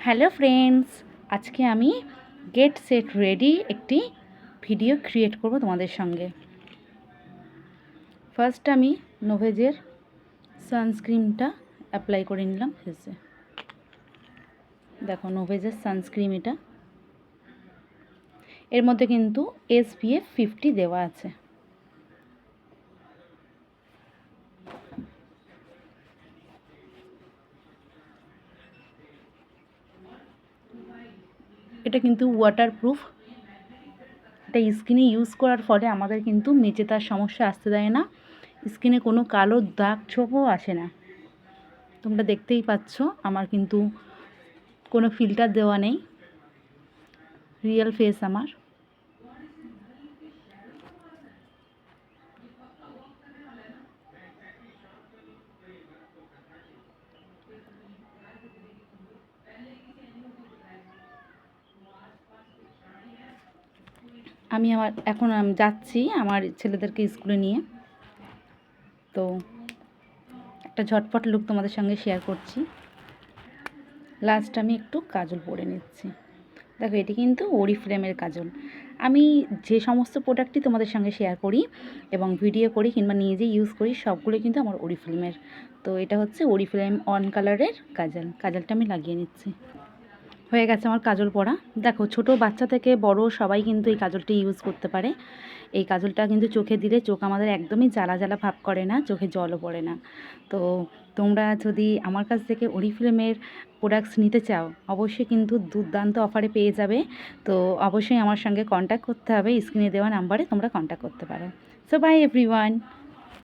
Hello friends, আজকে আমি get set ready একটি ভিডিও ক্রিয়েট করব তোমাদের সঙ্গে। ফার্স্ট আমি নোভেজের সানস্ক্রিনটা অ্যাপ্লাই করে নিলাম ফেসে। দেখো নোভেজের সানস্ক্রিন এটা, এর মধ্যে কিন্তু SPF 50 দেওয়া আছে। এটা কিন্তু ওয়াটারপ্রুফ, এটা স্কিনে ইউজ করার ফলে আমাদের কিন্তু মেচেদার সমস্যা আসতে দেয় না, স্কিনে কোনো কালো দাগ ছোপও আসে না। তোমরা দেখতেই পাচ্ছ আমার কিন্তু কোনো ফিল্টার দেওয়া নেই, রিয়েল ফেস আমার। আমি এখন যাচ্ছি আমার ছেলেদেরকে স্কুলে নিয়ে, তো একটা ঝটপট লুক তোমাদের সঙ্গে শেয়ার করছি। লাস্ট আমি একটু কাজল পরে নিচ্ছি। দেখো এটি কিন্তু অরিফ্লেমের কাজল। আমি যে সমস্ত প্রোডাক্টই তোমাদের সঙ্গে শেয়ার করি এবং ভিডিও করি কিংবা নিজে ইউজ করি সবগুলো কিন্তু আমার অরিফ্লেমের। তো এটা হচ্ছে অরিফ্লেম অন কালারের কাজলটা আমি লাগিয়ে নিচ্ছি। হয়ে গেছে আমার কাজল পরা। দেখো ছোট বাচ্চা থেকে বড় সবাই কিন্তু এই কাজলটা ইউজ করতে পারে। এই কাজলটা কিন্তু চোখে দিলে চোখ আমাদের একদমই জ্বালা জ্বালা ভাব করে না, চোখে জলও পড়ে না। তো তোমরা যদি আমার কাছ থেকে অরিফ্লেমের প্রোডাক্টস নিতে চাও অবশ্যই কিন্তু দুর্দান্ত অফারে পেয়ে যাবে। তো অবশ্যই আমার সঙ্গে কন্ট্যাক্ট করতে হবে, স্ক্রিনে দেওয়া নাম্বারে তোমরা কন্ট্যাক্ট করতে পারো। So by everyone.